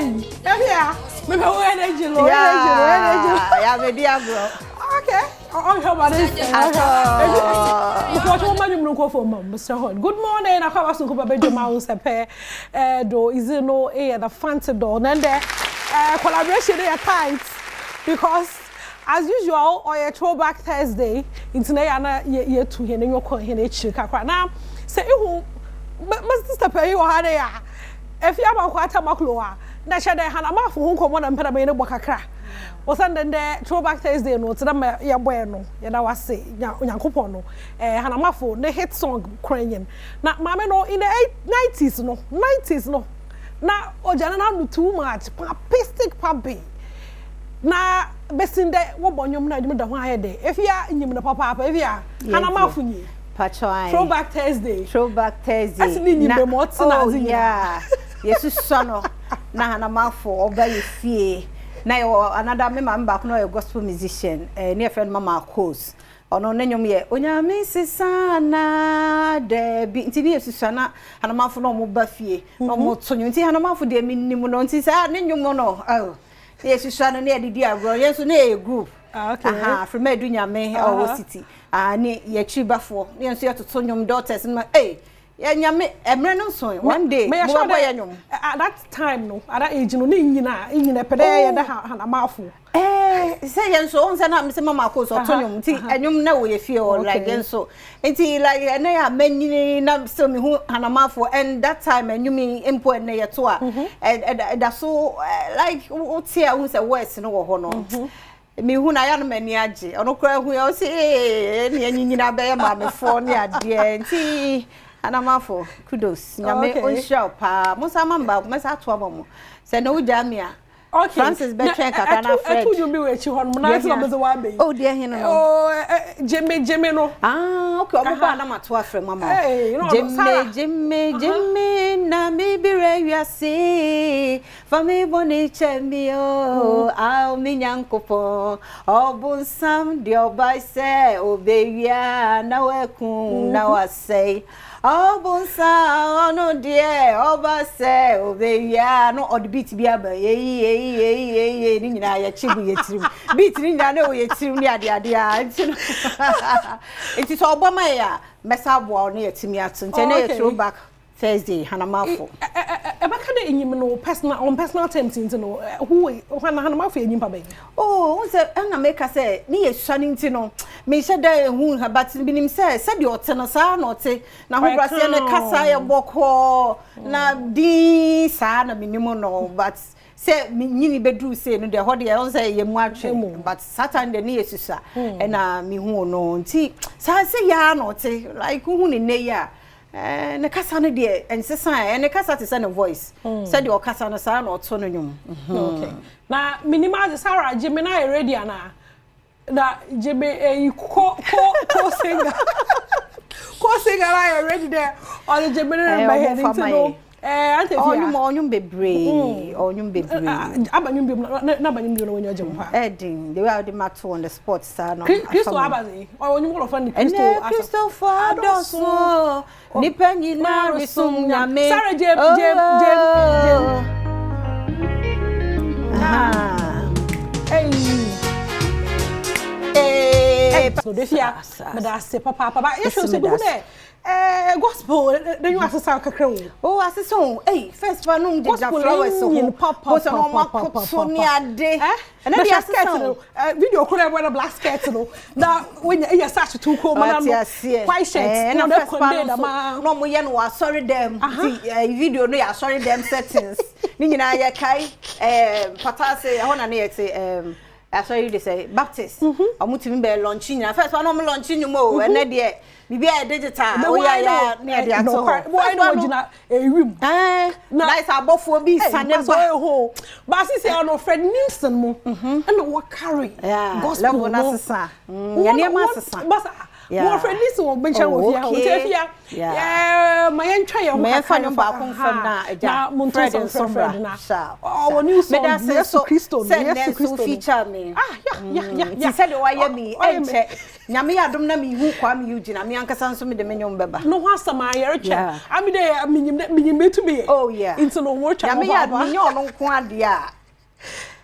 Hey, yeah. Me go energy low. Yeah, baby, bro. Okay. I'll help about this. Mr. Hon. Good morning. I come ask you about Badwam Ahosepe. Do is no the fancy door. And the collaboration they are tight because as usual on a Throwback Thursday, today ana ye to here no ko here chika now. Say you must step you had ya. If you have a quarter makloa, na shade hanama for who come on and put me in a bokakra. Was under the Throwback Thursday no to them ya bueno ya da wase nyankopon no hanamafo the hit song Ukrainian na mama no in the 90s no na ojana na no too much papistic papi na besinde wo bonyom na adwum da ho ayede if ya nyim na papa if ya hanamafo nyi Pachoi Throwback Thursday asini nyimbe mo tsena azi yeah yesu sono na hanamafo oba yefie na another member back no a gospel musician near friend mama course ono nenyom ye onyame sesana de bi ntini yesusana hanamafo no mo ba fie no mo tonyo nti hanamafo de minnim no nti sa nenyom no yesusana ne adidi agro yesu na e group okay from edunyame o city ne ye tribafo ne nso ye totonyom daughters no nyame emre no so one day mo boy nyom at that time no at that age no ni nyina pede ye da hanamafo say yenso on say na me say mama ko so tonyom nti enyum na wo ye fie o like yenso nti like na ya manyini na so me hu hanamafo and that time enyum impo na ye to a da so like o tie hu say words no wo ho no me hu na ya no mani age ono kra hu ya o say ne anyina be ma me fo ne ade nti hanamafo kudos nyame onhia pa musa mamba mesa to abomo say no ujamia okay Francis Betchen kakana Fred I told you we echi hon na so be wa be oh dear hin no oh jeme no okay omoba na mato afre mama jeme na me bi rewiase fa me boni chemio ao mi nyankopo obunsam de obai se obewia na weku na wasei obunsa no die obase obewia no odbeat bia ba ye ni nyina ya chibu ye tirim beat ni nyina na o ye tirim ni ade a nti so oboma ya mesa boa no ye timi ato nti na ye Throwback Thursday hanamafo ebaka de enyim no personal terms nti no who hanamafo enyim pa ben unse na make say ni ye suani nti no me sheda hu ha but binim say de ote no sa na ote na ho brase ne kasa ye boko na di sa na minim no but say nyini bedru say no de ho de on say ye mu atwe but Saturday ni ye susa e na mi hu no nti sa say ya na ote like hu ni ne ya ne kasa no de ensesa ne kasa te say no voice say de o kasa no sa na oto no nyum okay na minimal Sarah Jimmy na ready ana na Jimmy ko singer ko singer I ready there on the Jimmy na head into no ante onyum bebre abanyum bi na abanyum bi no wenyo jempa edin they were the matter on the sports star no Christo abazi onyum all of the Christo Adom so nipa nyina resum nyame Sarah Jem so defia meda se papa you should say good gospel then you asesa kakra oh asesa first one no dey flowers so no ma so ni ade and then asesa video kura we black skirt no that when you search to ko ma no white shirt and the first one no mo ye no wa sorry them video no ya sorry them settings ni nyina ya kai patase ho na na ye say I saw you they say Baptist. Omutimi be launching na first one no launching mo and na de bibia digital o ya near the ato why no original ewim nice abofo bi sane ba ho ba si say no Fred Ninson mo and what carry gospel na sesa ya ne ma sesa More friend Ninson will mention with you. Yeah, my entry of my fan of Bakum Fred and Sombra. Oh, when you saw yes to Christo, yes to feature me. Yeah. He said, why me? Yami Adom na mi hu kwa mi Eugene. Ami ankasa nso mi de menyo mbeba. No one sama yereche. Ami de me to be. Oh yeah. Into no more Yami Adom nyo no kwa dia.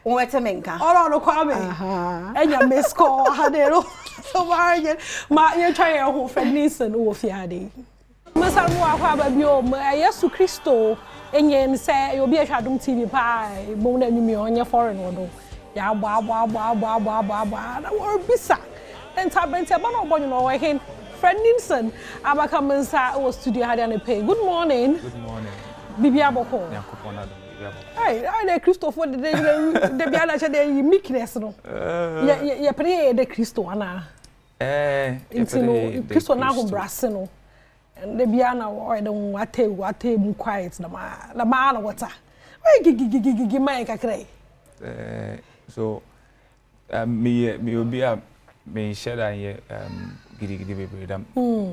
Onwete menka. Oro no kwa me. Enya miss call hadero. So margin. Ma ye try your whole friend Ninson wo fiade. Masa mu akwa ba bi o Yesu Kristo enye nse you be Adom TV pa bo na nwumi onye foreign wodo. Ya gba na wo bisa. Entabente ba no bonyo no working. Friend Ninson abaka mensa wo studio had an pay. Good morning. Good morning. Bibia boko. Hey, I Christopher the Biana the meekness no. Ya pray the Christo ana. Into Christo na ho brase no. And the Biana or the wate mu quiet the ma na water. Why gigi my kakray. So me will be a me share here gidi baby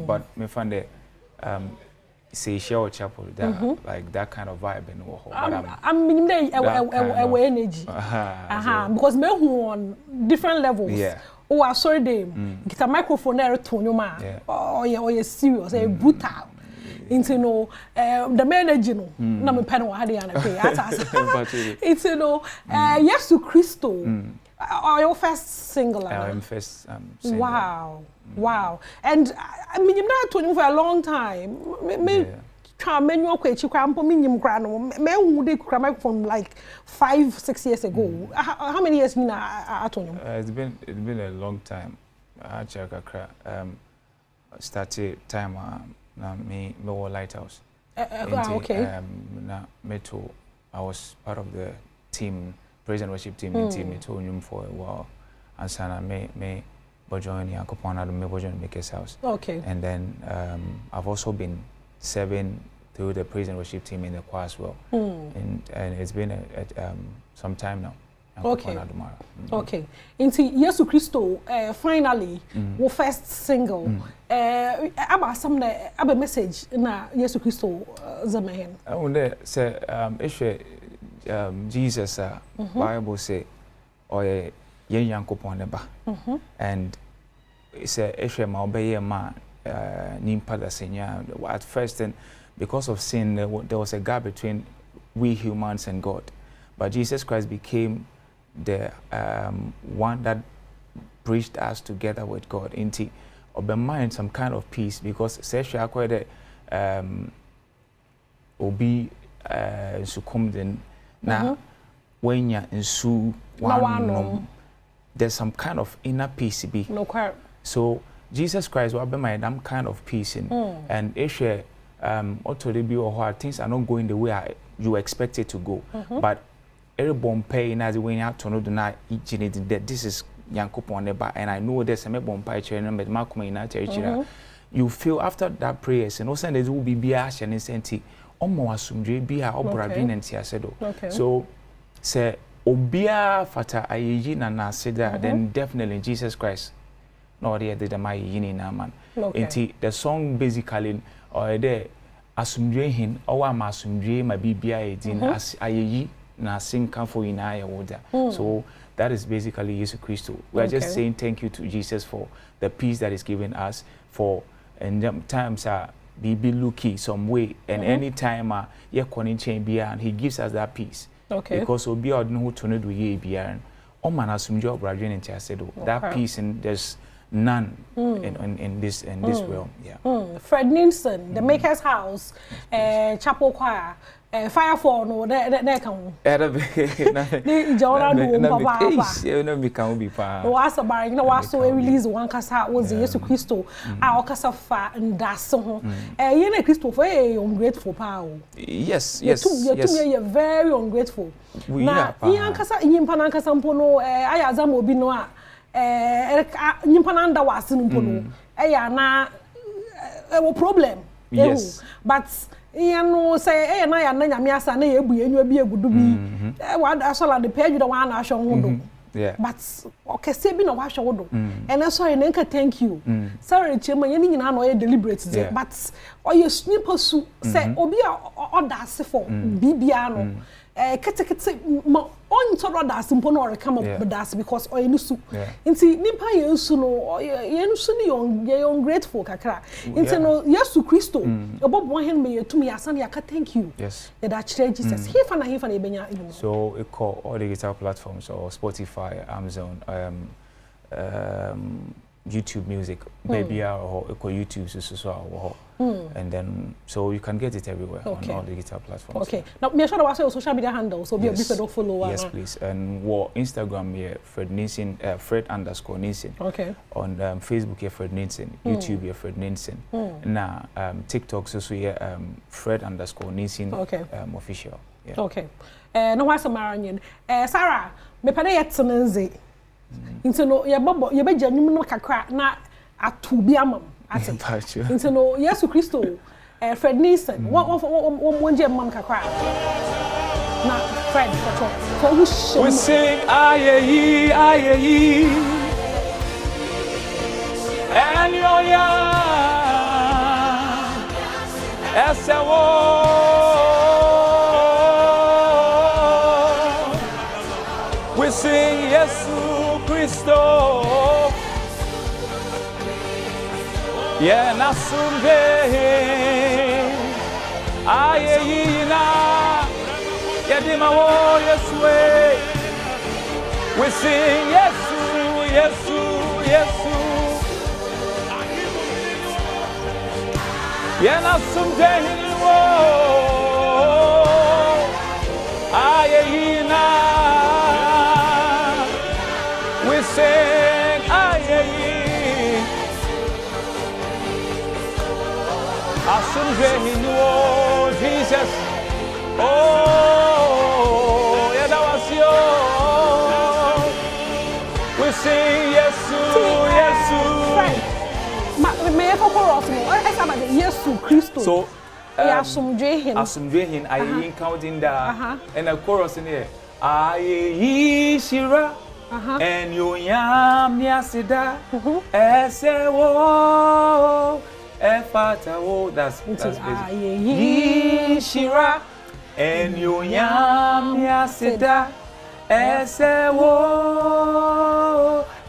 but me find the say share chapel that like that kind of vibe and I'm mean energy because me who on different levels oh I sorry them get a microphone there to you ma oh you serious brutal into no the energy no na me pen wa hade ana pay it's yes to Christo. Your first single? I'm first single. Wow. And I mean, you've not told me for a long time. Me try menu kwechi kwa mpo minyim kra no. Me hu de kra microphone like 5-6 years ago. How many years you atonyo? It's been a long time. I check akra started time na me was Lighthouse. Okay. Na meto I was part of the team. Praise and worship team in team to him for a while, and sana me bojoin yakopon Adom me bojoin make his house. Okay. And then I've also been serving through the praise and worship team in the choir as well. And it's been some time now. Okay. Okay. Into Yesu Christo finally our first single. About some the message na Yesu Christo zamahen. I wonder say Jesus Bible say or yen yankopon neba and say ehwe ma obeye ma nimpa da senya at first and because of sin there was a gap between we humans and God, but Jesus Christ became the one that bridged us together with God into obey some kind of peace because say she acquired obi succumbed now, when you're in Su, there's some kind of inner peace. So Jesus Christ will be my damn kind of peace in, and if things are not going the way you expect it to go, but every bomb pay as when you have to know that this is Yankopon neba, and I know there's a bomb pay chain, but Malcolm in that you feel after that prayers and also there will be ash and insanity. Omo asumdwe bia obrabin enti asedo so say obia fata ayeyi na na aseda then definitely Jesus Christ no there the my yini na man enti the song basically or there asumdwe hin owa ma asumdwe ma bibia edin as ayeyi na sinka for ina ya woda so that is basically Jesus Christ. We are just saying thank you to Jesus for the peace that is given us for and times be looking some way and anytime ye konin chain bia and he gives us that peace because obi odno who to do ye bia o man asumjo obradwen enti asedo that peace and there's none in this realm. Fred Ninson, the Maker's House, Chapel Choir, Firefall, no, there come. Was about you know what so release one casa was Yesu Christo, our casa fa and that song. You Christopher, ungrateful power. Yes. You're very ungrateful. Now, Yankasa, Yimpanaka Sampono, Ayazamo Binoa. Nimpananda was in Pono. Na a problem. Yes. But you know, say, and I am Namiasa, and you be a good be. What I saw the page, the one I shall. Yeah. But okay say bi na wa hwe wodo and sorry na nka thank you sorry chema ye ni nyina na deliberate there but oye sniper su say obi a order ase for bibia no kete ma on to order ase mpo na ore come up das because oye ni su nti nipa ye su no ye nu su ni yon grateful kakra nti no Yesu Kristo obobo hen me yetumi asan ya ka thank you yes that Jesus he fa na ebenya ilmu so it call all the digital platforms or Spotify, Amazon, YouTube Music, Baby or YouTube so and then so you can get it everywhere on all the digital platforms. Okay. Now me sure was your social media handle so be a bit follow. Yes, please. And what Instagram here Fred Ninson Fred_Ninson. Okay. On Facebook here Fred Ninson, YouTube here Fred Ninson. Now TikTok so here Fred_Ninson official. Yeah. Okay. No was a Marian. Sarah, me pade yet senenze. Into no ye bobo ye be janum no kakra na atu bi amam ate. Into no Yesu Kristo Fred Ninson. One je mam kakra. Na Fred for who show. We sing aye and yo ya we sing Yesu Kristo yeah nasumbe ayeyina yadima wo Yesu we sing Yesu yeah nasumbe wo ayeyina we sing aye asumbe hinuo Jesus oh yada wasio we sing Yesu me e chorus no esa ba Yesu Kristo so asumdwe hin aye counting da and a chorus in here aye shira and you yam niasida esewo efata wo that's basic shira and you yam niasida esewo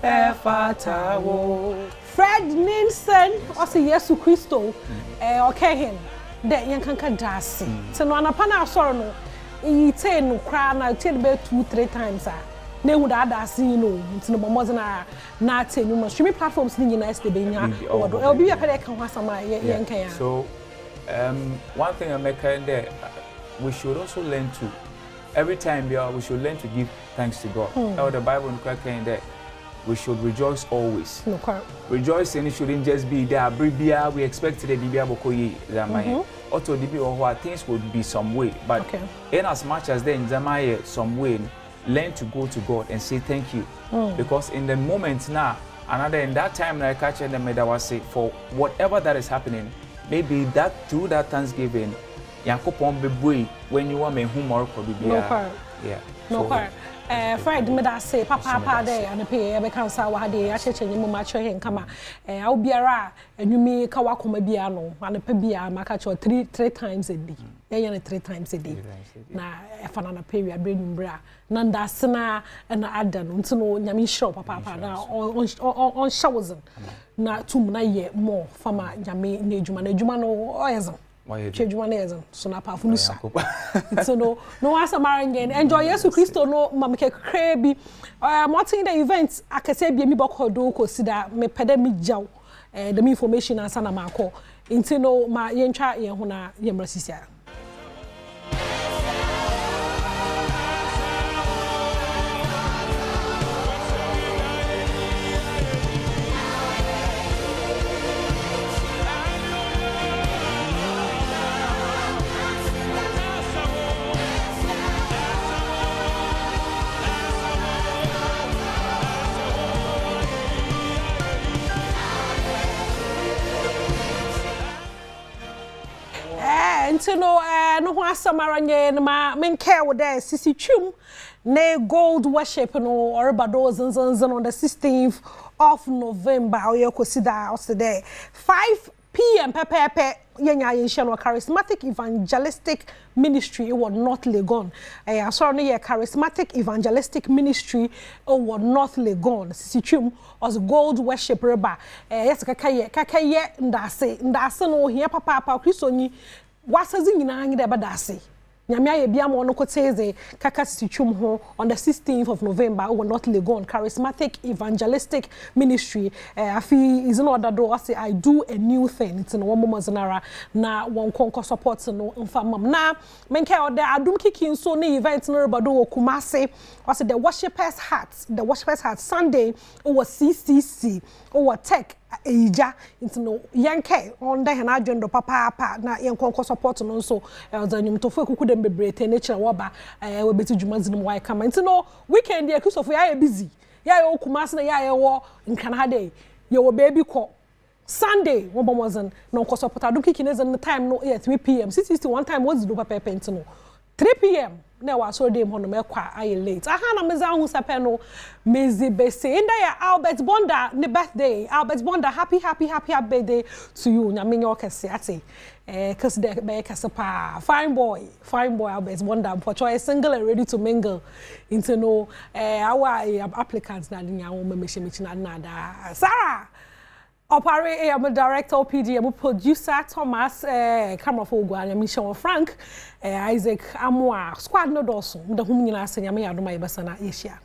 efata wo Fred Ninson also Yesu Kristo okay him that yan kanka dasi so no anapa na asoro no yi te no kra na te be 2-3 times na hu da dasi no ntino bomoze na te no streaming platforms ni nyina este be nya odo e obi ya pede kan hwasama yan kan ya so one thing I make there we should also learn to every time we should learn to give thanks to God. The Bible in there we should rejoice always. No, rejoicing shouldn't just be there. We expect the Bibia Bokoyi Zamaye. Also, things would be some way. But in as much as then Zamaye some way, learn to go to God and say thank you. Because in the moment now, another in that time I catch them that was say for whatever that is happening, maybe that through that Thanksgiving, Yankopon be boy when you want me home or Bibia. Yeah. No. Fred me da say papa there and pay be kan sa wa de a chechenye mu ma cho hen kama a obiara anwumi ka wa koma bia no and pe bia maka cho 3 times a day yen 3 times a day na e fa na period be nwumbra na ndasena na Adom ntino nyame show papa na on shows na tum na ye more fama nyame na edwuma no oyezam Chejuma nezan so na pa funusa so no asa marangen enjoy Yesu Kristo no mamke krebi motin the event akase bia mi bokodo ko sida me pede mi jaw the information ansa na mako intino ma yentwa ye ho na yemrasisia no no ho asamaranye no ma menke wo there sisi twum ne gold worship no or bado zanzan on the 16th of November oye kosida oside 5 p.m. pepe yenya yensha charismatic evangelistic ministry or North Legon sorry no charismatic evangelistic ministry or North Legon sisi as gold worship reba yes kakaye ndase no hia papa Kristo ni wasazi nyina ngi de badase nyame aye bia mo no koteze kaka sisi ho on the 16th of November or North Legon charismatic evangelistic ministry afi is in order do say I do a new thing it's no one zenara na won konko support no mfamam na menke ode adum kiki so na event no rebado Kumase was the worshipers heart Sunday or CCC or tech eja into no yanke on the hena agenda papa na yankonko support no so zanyum to fuku dem bebrete nature woba we beti dwuma zinu why come into no weekend dey Christopher ya busy ya yo Kumase na ya wo nkana dey ye wo baby call Sunday one bomazan no ko support adum kikineze no time no 3 p.m. 61 time what's do papa into no 3 p.m. na wa so dem hono mekwa aye late aha na meza Ahosepe no mezi bese inda ya Albert Bonda ne birthday Albert Bonda happy birthday to you nyame nyo kese ate cause the be kese pa fine boy Albert Bonda for choice single and ready to mingle into no our applicants na nya wo memehye na da Sarah Opare am director PD am producer Thomas camera for Ogwa am Michelle Frank Isaac Amwa squad no doso mda hum nyina asenya me yadoma yebasa na Asia